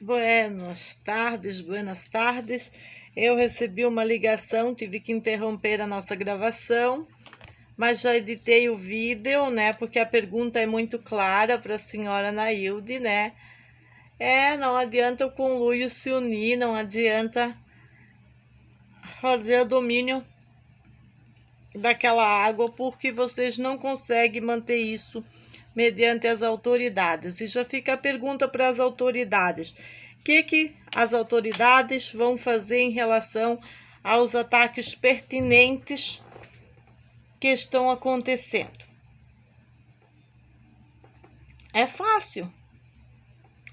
Buenas tardes, buenas tardes. Eu recebi uma ligação, tive que interromper a nossa gravação, mas já editei o vídeo, né? Porque a pergunta é muito clara para a senhora Nailde, né? Não adianta o conluio se unir, não adianta fazer o domínio daquela água, porque vocês não conseguem manter isso mediante as autoridades. E já fica a pergunta para as autoridades: o que as autoridades vão fazer em relação aos ataques pertinentes que estão acontecendo? É fácil.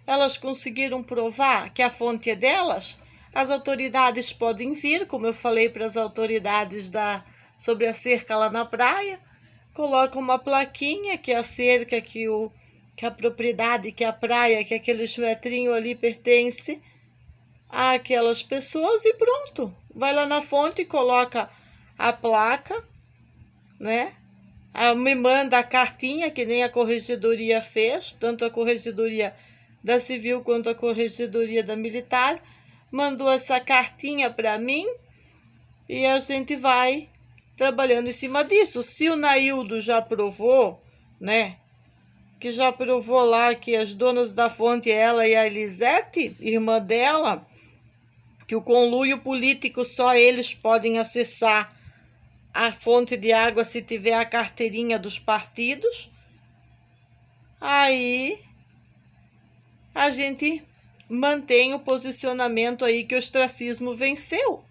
Elas conseguiram provar que a fonte é delas? As autoridades podem vir, como eu falei para as autoridades sobre a cerca lá na praia, coloca uma plaquinha que a cerca, que a propriedade, que a praia, que aqueles metrinhos ali pertence àquelas pessoas e pronto. Vai lá na fonte e coloca a placa, né? Me manda a cartinha, que nem a corregedoria fez, tanto a corregedoria da civil quanto a corregedoria da militar, mandou essa cartinha para mim e a gente vai trabalhando em cima disso. Se o Naildo já provou, né, que já provou lá que as donas da fonte, ela e a Elisete, irmã dela, que o conluio político só eles podem acessar a fonte de água se tiver a carteirinha dos partidos, aí a gente mantém o posicionamento aí que o ostracismo venceu,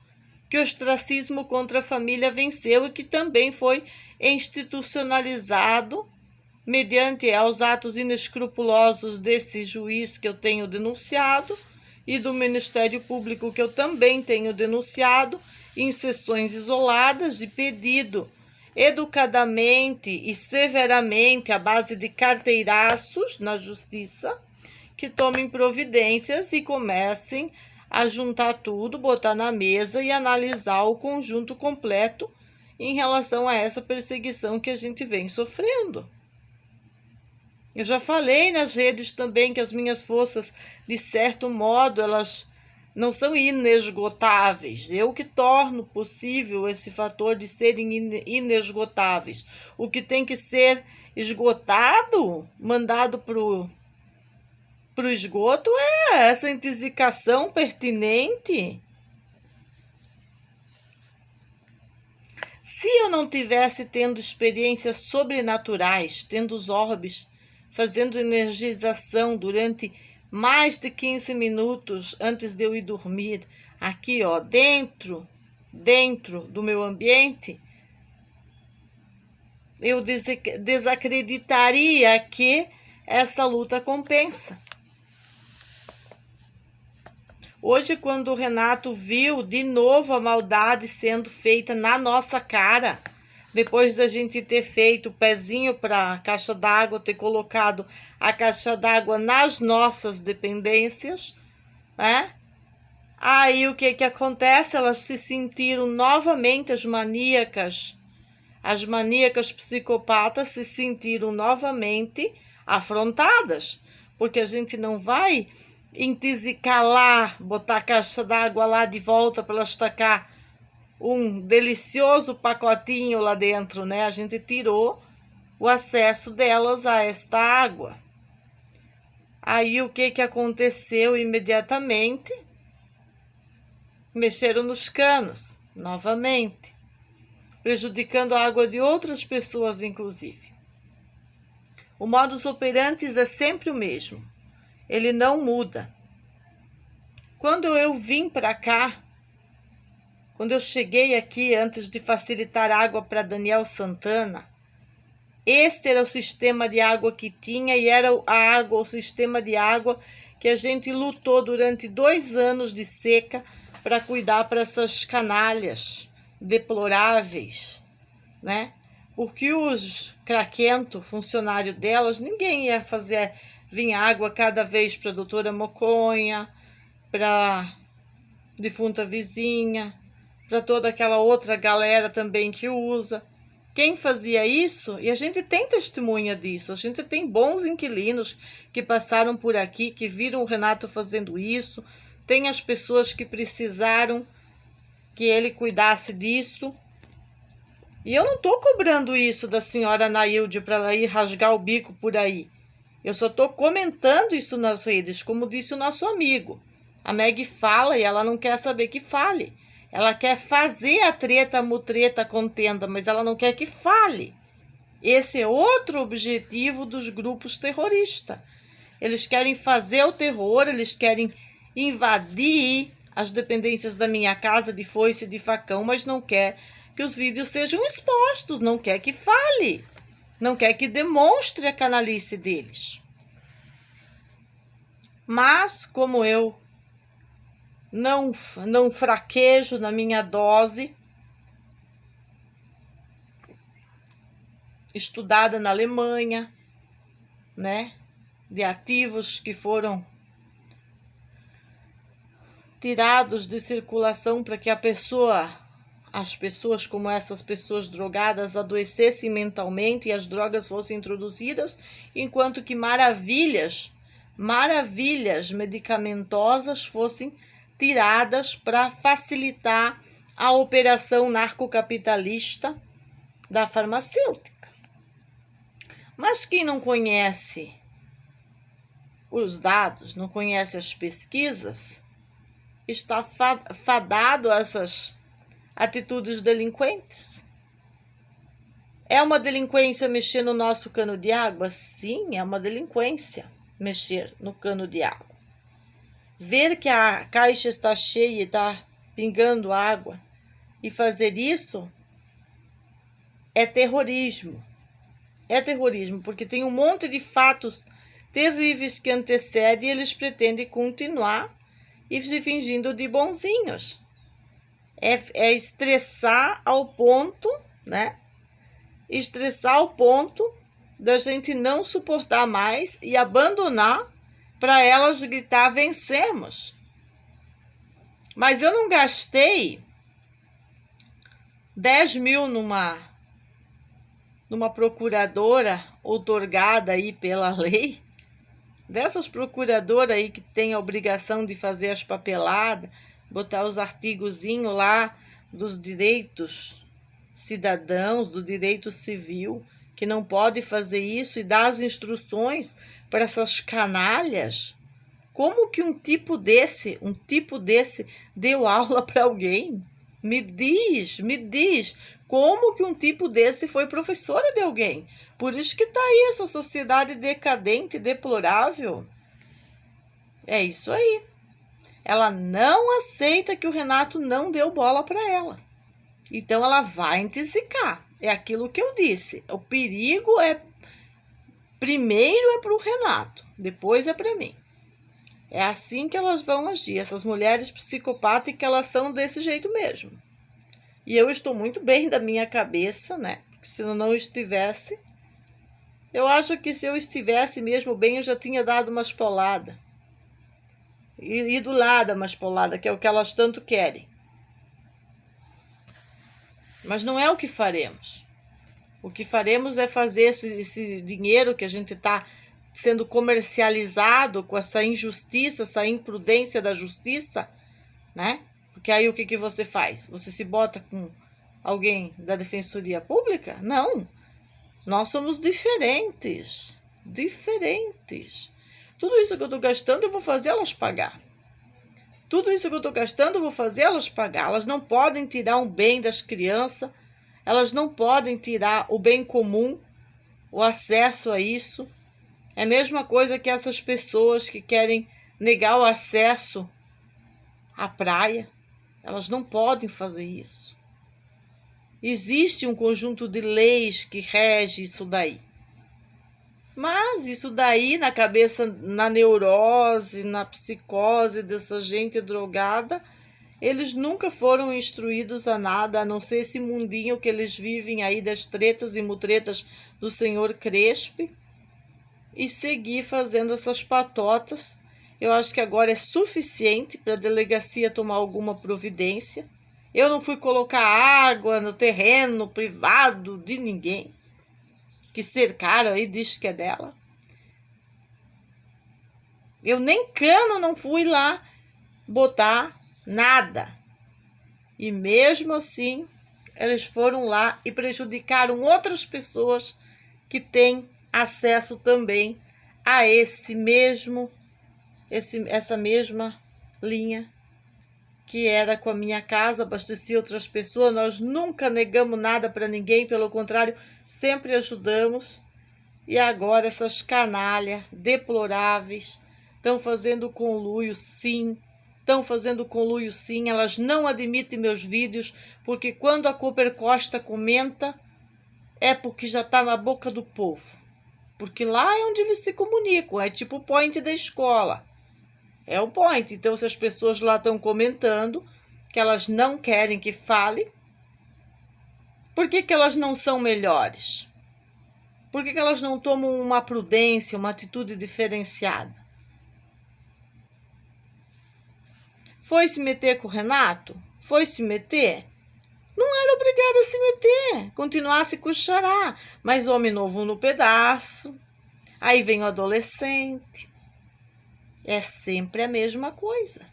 que o ostracismo contra a família venceu e que também foi institucionalizado mediante aos atos inescrupulosos desse juiz que eu tenho denunciado e do Ministério Público que eu também tenho denunciado em sessões isoladas e pedido educadamente e severamente, à base de carteiraços na justiça, que tomem providências e comecem a juntar tudo, botar na mesa e analisar o conjunto completo em relação a essa perseguição que a gente vem sofrendo. Eu já falei nas redes também que as minhas forças, de certo modo, elas não são inesgotáveis. Eu que torno possível esse fator de serem inesgotáveis. O que tem que ser esgotado, mandado para o esgoto, é essa intoxicação pertinente. Se eu não tivesse tendo experiências sobrenaturais, tendo os orbes, fazendo energização durante mais de 15 minutos antes de eu ir dormir, aqui ó, dentro do meu ambiente, eu desacreditaria que essa luta compensa. Hoje, quando o Renato viu de novo a maldade sendo feita na nossa cara, depois da gente ter feito o pezinho para a caixa d'água, ter colocado a caixa d'água nas nossas dependências, né? Aí o que acontece? Elas se sentiram novamente, as maníacas psicopatas se sentiram novamente afrontadas, porque a gente não vai intisicar lá, botar a caixa d'água lá de volta para elas tacar um delicioso pacotinho lá dentro, né? A gente tirou o acesso delas a esta água. Aí o que aconteceu imediatamente? Mexeram nos canos, novamente, prejudicando a água de outras pessoas, inclusive. O modus operandi é sempre o mesmo. Ele não muda. Quando eu vim para cá, quando eu cheguei aqui, antes de facilitar água para Daniel Santana, este era o sistema de água que tinha e era o sistema de água que a gente lutou durante 2 anos de seca para cuidar para essas canalhas deploráveis, né? Porque os craquentos, funcionário delas, ninguém ia fazer vir água cada vez para a doutora Moconha, para defunta vizinha, para toda aquela outra galera também que usa. quem fazia isso, e a gente tem testemunha disso, a gente tem bons inquilinos que passaram por aqui, que viram o Renato fazendo isso, tem as pessoas que precisaram que ele cuidasse disso. E eu não estou cobrando isso da senhora Nailde para ela ir rasgar o bico por aí. Eu só estou comentando isso nas redes, como disse o nosso amigo. A Meg fala e ela não quer saber que fale. Ela quer fazer a treta, a mutreta, a contenda, mas ela não quer que fale. Esse é outro objetivo dos grupos terroristas. Eles querem fazer o terror, eles querem invadir as dependências da minha casa de foice e de facão, mas não quer que os vídeos sejam expostos, não quer que fale, não quer que demonstre a canalice deles. Mas, como eu não fraquejo na minha dose, estudada na Alemanha, né, de ativos que foram tirados de circulação para que as pessoas como essas pessoas drogadas adoecessem mentalmente e as drogas fossem introduzidas, enquanto que maravilhas medicamentosas fossem tiradas para facilitar a operação narcocapitalista da farmacêutica. Mas quem não conhece os dados, não conhece as pesquisas, está fadado a essas atitudes delinquentes. É uma delinquência mexer no nosso cano de água? Sim, é uma delinquência mexer no cano de água. Ver que a caixa está cheia e está pingando água e fazer isso é terrorismo. É terrorismo, porque tem um monte de fatos terríveis que antecedem e eles pretendem continuar e se fingindo de bonzinhos. É estressar ao ponto, né? Estressar ao ponto da gente não suportar mais e abandonar para elas gritar: vencemos. Mas eu não gastei 10 mil numa procuradora outorgada aí pela lei, dessas procuradoras aí que tem a obrigação de fazer as papeladas, botar os artigozinhos lá dos direitos cidadãos, do direito civil, que não pode fazer isso e dar as instruções para essas canalhas. Como que um tipo desse deu aula para alguém? Me diz, como que um tipo desse foi professora de alguém? Por isso que está aí essa sociedade decadente, deplorável. É isso aí. Ela não aceita que o Renato não deu bola para ela. Então ela vai intoxicar. É aquilo que eu disse. O perigo primeiro é para o Renato, depois é para mim. É assim que elas vão agir. Essas mulheres psicopatas, que elas são desse jeito mesmo. E eu estou muito bem da minha cabeça, né? Porque se eu não estivesse, eu acho que se eu estivesse mesmo bem, eu já tinha dado umas poladas. E do lado umas poladas, que é o que elas tanto querem. Mas não é o que faremos. O que faremos é fazer esse dinheiro que a gente está sendo comercializado com essa injustiça, essa imprudência da justiça, né? Porque aí o que você faz? Você se bota com alguém da Defensoria Pública? Não. Nós somos diferentes. Diferentes. Tudo isso que eu estou gastando, eu vou fazer elas pagar. Tudo isso que eu estou gastando, eu vou fazer elas pagar. Elas não podem tirar um bem das crianças. Elas não podem tirar o bem comum, o acesso a isso. É a mesma coisa que essas pessoas que querem negar o acesso à praia. Elas não podem fazer isso. Existe um conjunto de leis que rege isso daí. Mas isso daí, na cabeça, na neurose, na psicose dessa gente drogada, eles nunca foram instruídos a nada, a não ser esse mundinho que eles vivem aí das tretas e mutretas do senhor Crespi, e seguir fazendo essas patotas. Eu acho que agora é suficiente para a delegacia tomar alguma providência. Eu não fui colocar água no terreno privado de ninguém, que cercaram aí, diz que é dela. Eu nem cano não fui lá botar nada. E mesmo assim, eles foram lá e prejudicaram outras pessoas que têm acesso também a essa mesma linha que era com a minha casa, abastecia outras pessoas. Nós nunca negamos nada para ninguém, pelo contrário, sempre ajudamos. E agora essas canalhas deploráveis estão fazendo conluio, sim. Estão fazendo conluio, sim. Elas não admitem meus vídeos, porque quando a Cooper Costa comenta, é porque já está na boca do povo. Porque lá é onde eles se comunicam, é tipo o point da escola. É o point. Então, se as pessoas lá estão comentando que elas não querem que fale, por que elas não são melhores? Por que elas não tomam uma prudência, uma atitude diferenciada? Foi se meter com o Renato? Foi se meter? Não era obrigada a se meter, continuasse com o xará. Mas homem novo no pedaço, aí vem o adolescente. É sempre a mesma coisa.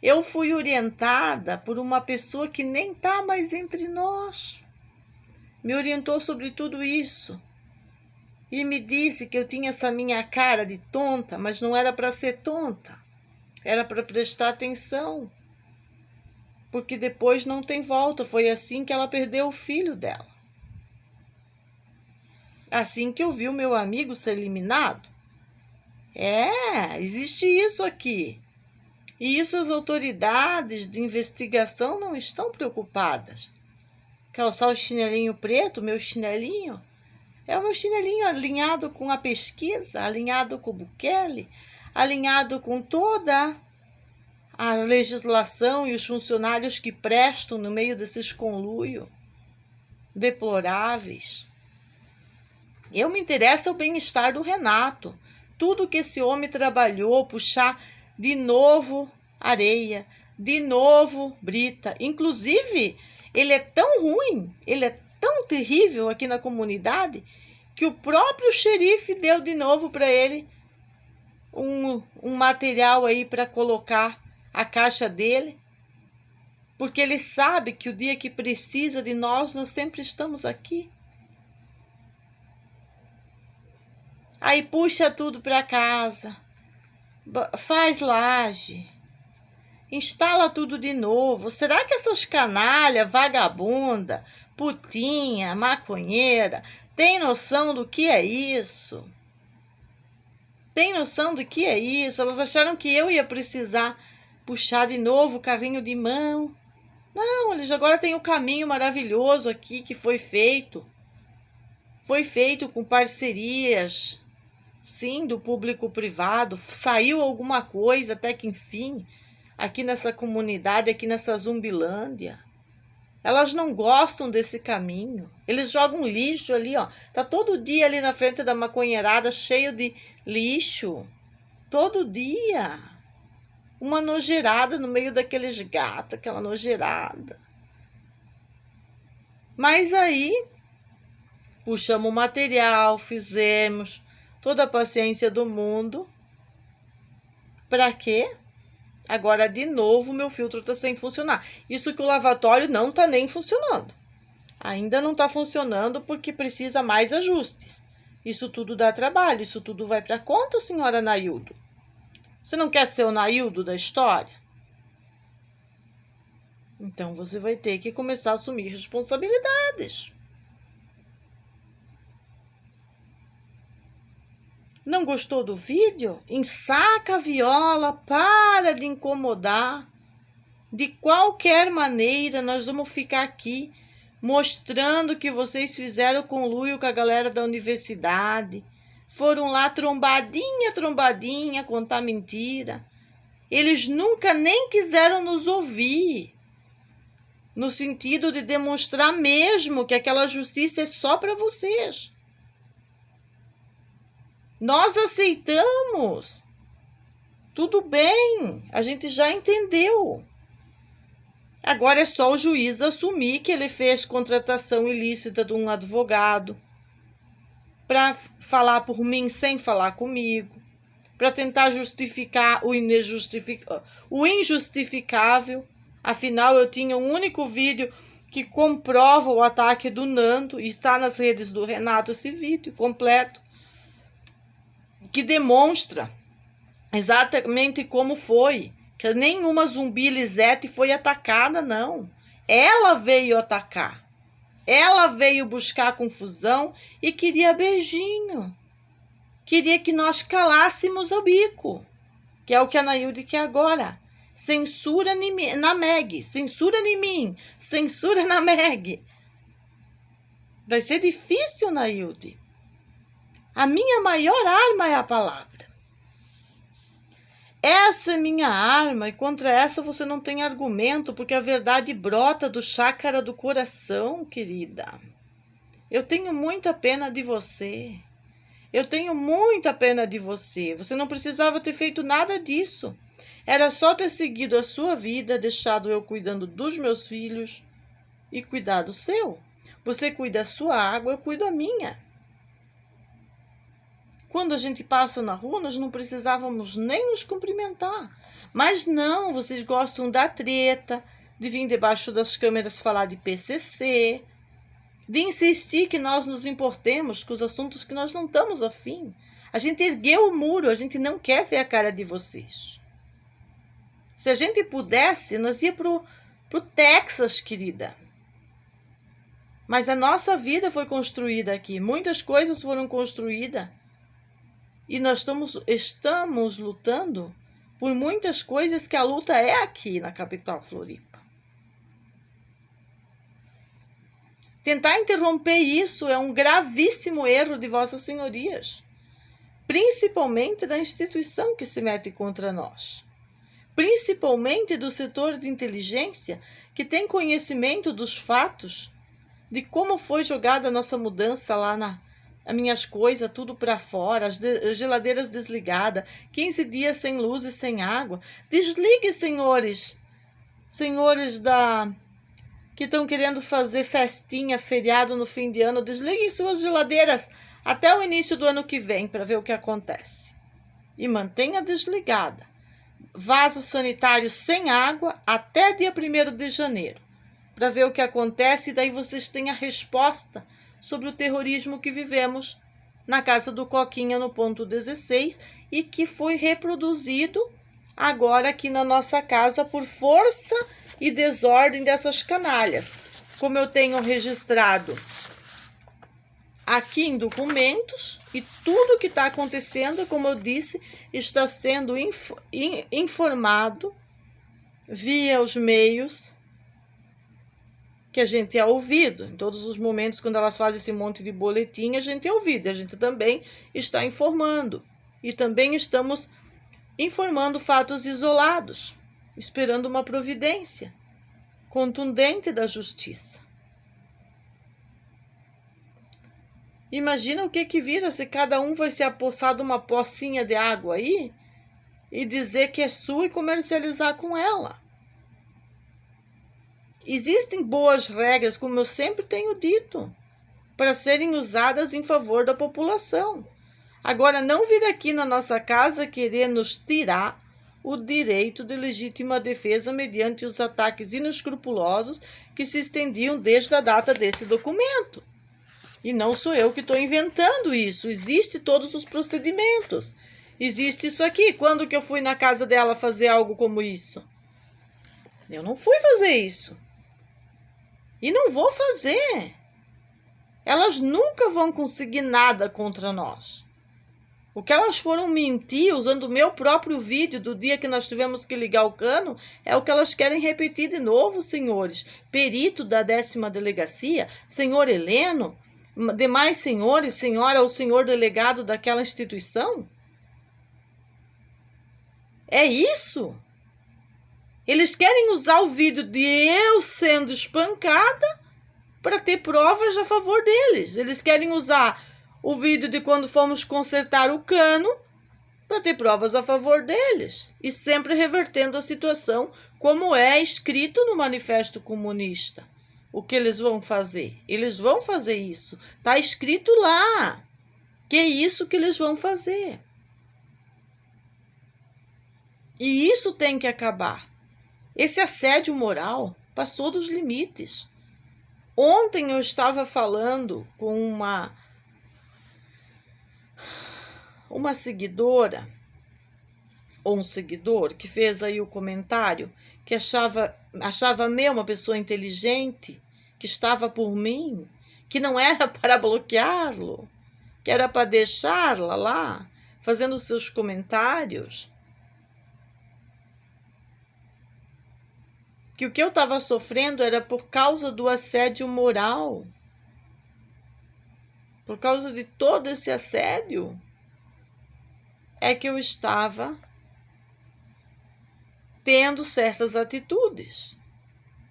Eu fui orientada por uma pessoa que nem está mais entre nós. Me orientou sobre tudo isso. E me disse que eu tinha essa minha cara de tonta, mas não era para ser tonta. Era para prestar atenção. Porque depois não tem volta. Foi assim que ela perdeu o filho dela. Assim que eu vi o meu amigo ser eliminado. Existe isso aqui. E isso as autoridades de investigação não estão preocupadas. Calçar o chinelinho preto, meu chinelinho, é o meu chinelinho alinhado com a pesquisa, alinhado com o Bukele, alinhado com toda a legislação e os funcionários que prestam no meio desses conluios deploráveis. Eu me interesso ao bem-estar do Renato. Tudo que esse homem trabalhou, puxar de novo areia, de novo brita. Inclusive, ele é tão ruim, ele é tão terrível aqui na comunidade, que o próprio xerife deu de novo para ele um material aí para colocar a caixa dele, porque ele sabe que o dia que precisa de nós sempre estamos aqui. Aí puxa tudo para casa, faz laje, instala tudo de novo. Será que essas canalhas, vagabunda, putinha, maconheira, tem noção do que é isso? Tem noção do que é isso? Elas acharam que eu ia precisar puxar de novo o carrinho de mão. Não, eles agora têm um caminho maravilhoso aqui que foi feito. Foi feito com parcerias, sim, do público-privado. Saiu alguma coisa até que enfim, aqui nessa comunidade, aqui nessa Zumbilândia. Elas não gostam desse caminho. Eles jogam lixo ali, ó. Tá todo dia ali na frente da maconheirada cheio de lixo. Todo dia. Uma nojeirada no meio daqueles gatos, aquela nojeirada. Mas aí, puxamos o material, fizemos toda a paciência do mundo. Para quê? Agora, de novo, meu filtro está sem funcionar. Isso que o lavatório não está nem funcionando. Ainda não está funcionando porque precisa mais ajustes. Isso tudo dá trabalho, isso tudo vai para conta, senhora Naildo. Você não quer ser o Naildo da história? Então você vai ter que começar a assumir responsabilidades. Não gostou do vídeo? Ensaca a viola, para de incomodar. De qualquer maneira, nós vamos ficar aqui mostrando que vocês fizeram conluio com a galera da universidade. Foram lá trombadinha, contar mentira. Eles nunca nem quiseram nos ouvir. No sentido de demonstrar mesmo que aquela justiça é só para vocês. Nós aceitamos. Tudo bem, a gente já entendeu. Agora é só o juiz assumir que ele fez contratação ilícita de um advogado para falar por mim sem falar comigo, para tentar justificar o injustificável. Afinal, eu tinha um único vídeo que comprova o ataque do Nando, e está nas redes do Renato esse vídeo completo, que demonstra exatamente como foi, que nenhuma zumbi Lisete foi atacada, não. Ela veio atacar. Ela veio buscar confusão e queria beijinho. Queria que nós calássemos o bico, que é o que a Nailde quer agora. Censura na Meg, censura em mim, censura na Meg. Vai ser difícil, Nailde. A minha maior arma é a palavra. Essa é minha arma, e contra essa você não tem argumento, porque a verdade brota do chácara do coração, querida. Eu tenho muita pena de você. Eu tenho muita pena de você. Você não precisava ter feito nada disso. Era só ter seguido a sua vida, deixado eu cuidando dos meus filhos e cuidar do seu. Você cuida da sua água, eu cuido da minha. Quando a gente passa na rua, nós não precisávamos nem nos cumprimentar. Mas não, vocês gostam da treta, de vir debaixo das câmeras falar de PCC, de insistir que nós nos importemos com os assuntos que nós não estamos afim. A gente ergueu o muro, a gente não quer ver a cara de vocês. Se a gente pudesse, nós ia pro Texas, querida. Mas a nossa vida foi construída aqui. Muitas coisas foram construídas. E nós estamos lutando por muitas coisas que a luta é aqui na capital Floripa. Tentar interromper isso é um gravíssimo erro de vossas senhorias. Principalmente da instituição que se mete contra nós. Principalmente do setor de inteligência que tem conhecimento dos fatos de como foi jogada a nossa mudança lá as minhas coisas, tudo para fora, as geladeiras desligadas, 15 dias sem luz e sem água. Desligue, senhores que estão querendo fazer festinha, feriado no fim de ano, desliguem suas geladeiras até o início do ano que vem para ver o que acontece. E mantenha desligada. Vaso sanitário sem água até dia 1º de janeiro, para ver o que acontece, e daí vocês têm a resposta sobre o terrorismo que vivemos na casa do Coquinha no ponto 16 e que foi reproduzido agora aqui na nossa casa por força e desordem dessas canalhas. Como eu tenho registrado aqui em documentos, e tudo que está acontecendo, como eu disse, está sendo informado via os meios que a gente é ouvido. Em todos os momentos, quando elas fazem esse monte de boletim, a gente é ouvido. A gente também está informando. E também estamos informando fatos isolados, esperando uma providência contundente da justiça. Imagina o que vira se cada um vai se apossar de uma pocinha de água aí e dizer que é sua e comercializar com ela. Existem boas regras, como eu sempre tenho dito, para serem usadas em favor da população. Agora, não vir aqui na nossa casa querer nos tirar o direito de legítima defesa mediante os ataques inescrupulosos que se estendiam desde a data desse documento. E não sou eu que estou inventando isso. Existem todos os procedimentos. Existe isso aqui. Quando que eu fui na casa dela fazer algo como isso? Eu não fui fazer isso. E não vou fazer. Elas nunca vão conseguir nada contra nós. O que elas foram mentir usando o meu próprio vídeo do dia que nós tivemos que ligar o cano é o que elas querem repetir de novo, senhores. Perito da 10ª delegacia, senhor Heleno, demais senhores, senhora ou senhor delegado daquela instituição? É isso? Eles querem usar o vídeo de eu sendo espancada para ter provas a favor deles. Eles querem usar o vídeo de quando fomos consertar o cano para ter provas a favor deles e sempre revertendo a situação como é escrito no Manifesto Comunista. O que eles vão fazer? Eles vão fazer isso. Está escrito lá que é isso que eles vão fazer. E isso tem que acabar. Esse assédio moral passou dos limites. Ontem eu estava falando com uma seguidora, ou um seguidor, que fez aí o comentário, que achava meu uma pessoa inteligente, que estava por mim, que não era para bloqueá-lo, que era para deixá-la lá, fazendo seus comentários. Que o que eu estava sofrendo era por causa do assédio moral. Por causa de todo esse assédio, é que eu estava tendo certas atitudes,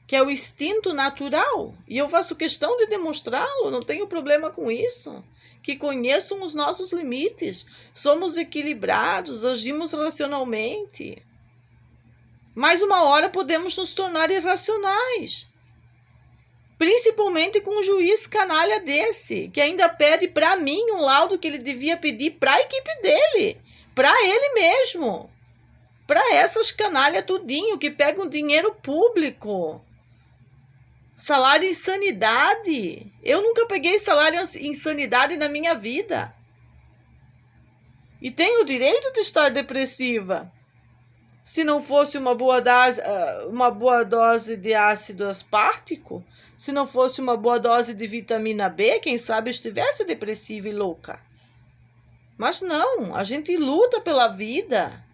que é o instinto natural. E eu faço questão de demonstrá-lo, não tenho problema com isso. Que conheçam os nossos limites, somos equilibrados, agimos racionalmente. Mas uma hora podemos nos tornar irracionais. Principalmente com um juiz canalha desse, que ainda pede para mim um laudo que ele devia pedir para a equipe dele, para ele mesmo, para essas canalhas tudinho que pegam dinheiro público. Salário insanidade. Eu nunca peguei salário insanidade na minha vida. E tenho o direito de estar depressiva. Se não fosse uma boa dose de ácido aspartico, se não fosse uma boa dose de vitamina B, quem sabe eu estivesse depressiva e louca. Mas não, a gente luta pela vida,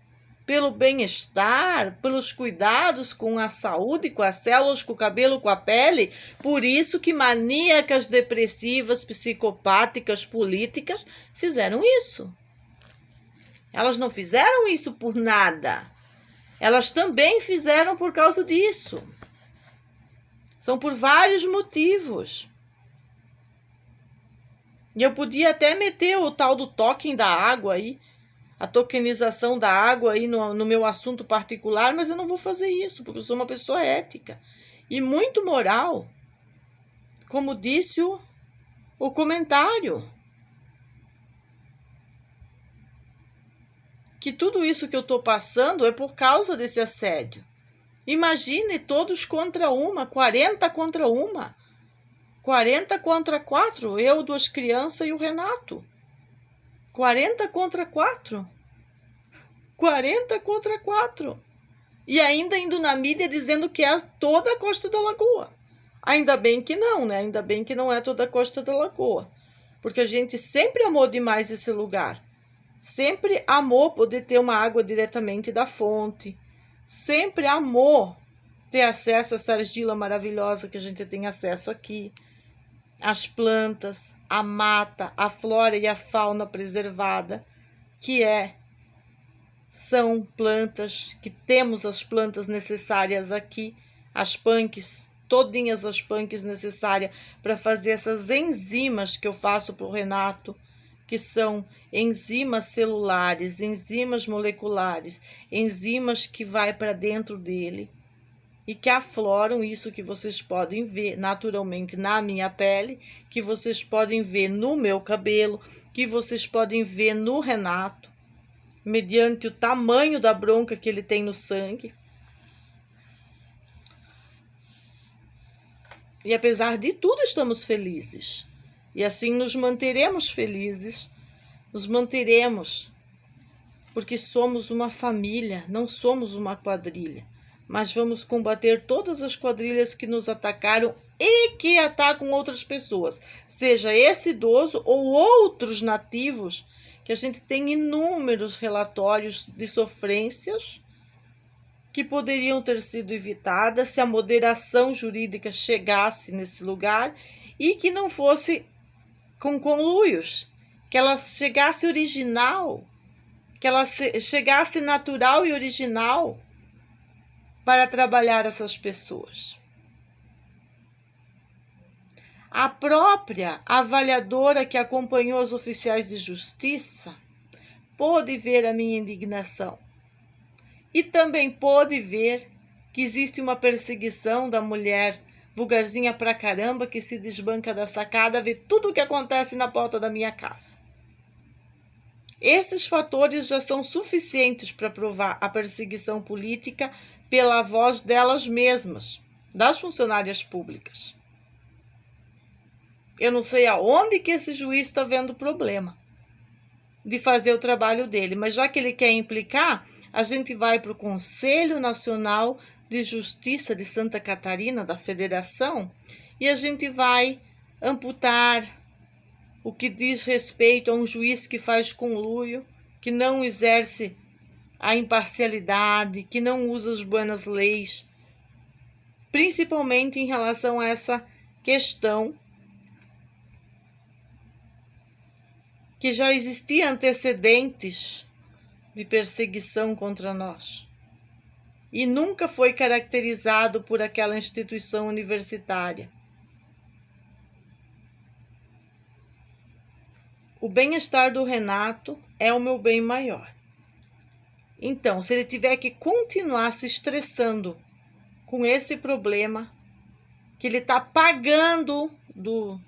pelo bem-estar, pelos cuidados com a saúde, com as células, com o cabelo, com a pele. Por isso que maníacas, depressivas, psicopáticas, políticas fizeram isso. Elas não fizeram isso por nada. Elas também fizeram por causa disso. São por vários motivos. E eu podia até meter o tal do token da água aí, a tokenização da água aí no meu assunto particular, mas eu não vou fazer isso, porque eu sou uma pessoa ética e muito moral. Como disse o comentário. Que tudo isso que eu estou passando é por causa desse assédio. Imagine todos contra uma, 40 contra uma, 40 contra 4, eu, 2 crianças e o Renato. 40 contra 4. 40 contra 4. E ainda indo na mídia dizendo que é toda a Costa da Lagoa. Ainda bem que não, né? Ainda bem que não é toda a Costa da Lagoa. Porque a gente sempre amou demais esse lugar. Sempre amou poder ter uma água diretamente da fonte. Sempre amou ter acesso a essa argila maravilhosa que a gente tem acesso aqui. As plantas, a mata, a flora e a fauna preservada, que são plantas, que temos as plantas necessárias aqui, as punks, todinhas as punks necessárias para fazer essas enzimas que eu faço para o Renato, que são enzimas celulares, enzimas moleculares, enzimas que vai para dentro dele e que afloram isso que vocês podem ver naturalmente na minha pele, que vocês podem ver no meu cabelo, que vocês podem ver no Renato, mediante o tamanho da bronca que ele tem no sangue. E apesar de tudo, estamos felizes. E assim nos manteremos felizes, nos manteremos, porque somos uma família, não somos uma quadrilha. Mas vamos combater todas as quadrilhas que nos atacaram e que atacam outras pessoas, seja esse idoso ou outros nativos, que a gente tem inúmeros relatórios de sofrências que poderiam ter sido evitadas se a moderação jurídica chegasse nesse lugar e que não fosse com conluios, que ela chegasse original, que ela chegasse natural e original para trabalhar essas pessoas. A própria avaliadora que acompanhou os oficiais de justiça pôde ver a minha indignação. E também pôde ver que existe uma perseguição da mulher vulgarzinha pra caramba que se desbanca da sacada, vê tudo o que acontece na porta da minha casa. Esses fatores já são suficientes para provar a perseguição política pela voz delas mesmas, das funcionárias públicas. Eu não sei aonde que esse juiz está vendo problema de fazer o trabalho dele, mas já que ele quer implicar, a gente vai para o Conselho Nacional de Justiça de Santa Catarina, da Federação, e a gente vai amputar o que diz respeito a um juiz que faz conluio, que não exerce a imparcialidade, que não usa as buenas leis, principalmente em relação a essa questão que já existia antecedentes de perseguição contra nós e nunca foi caracterizado por aquela instituição universitária. O bem-estar do Renato é o meu bem maior. Então, se ele tiver que continuar se estressando com esse problema, que ele está pagando do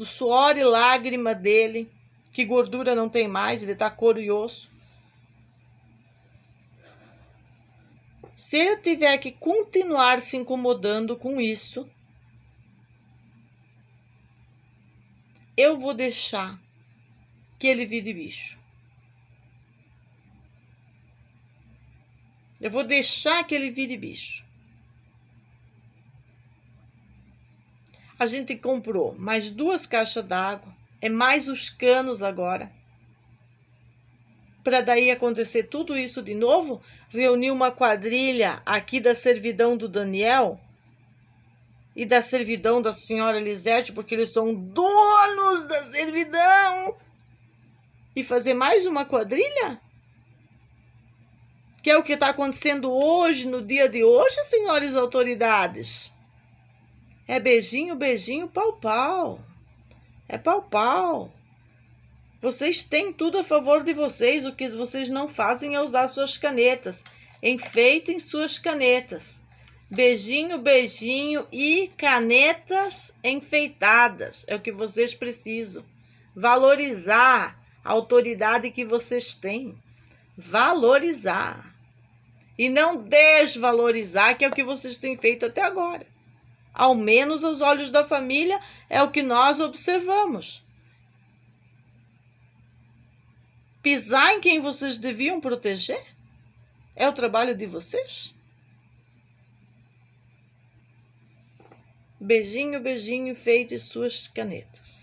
suor e lágrima dele, que gordura não tem mais, ele está couro e osso. Se eu tiver que continuar se incomodando com isso, eu vou deixar que ele vire bicho. Eu vou deixar que ele vire bicho. A gente comprou mais 2 caixas d'água, é mais os canos agora. Para daí acontecer tudo isso de novo, reunir uma quadrilha aqui da servidão do Daniel e da servidão da senhora Elisete, porque eles são donos da servidão, e fazer mais uma quadrilha? Que é o que está acontecendo hoje, no dia de hoje, senhores autoridades. É beijinho, beijinho, pau, pau. É pau, pau. Vocês têm tudo a favor de vocês. O que vocês não fazem é usar suas canetas. Enfeitem suas canetas. Beijinho, beijinho e canetas enfeitadas. É o que vocês precisam. Valorizar a autoridade que vocês têm. Valorizar. E não desvalorizar, que é o que vocês têm feito até agora. Ao menos aos olhos da família, é o que nós observamos. Pisar em quem vocês deviam proteger? É o trabalho de vocês? Beijinho, beijinho, enfeite suas canetas.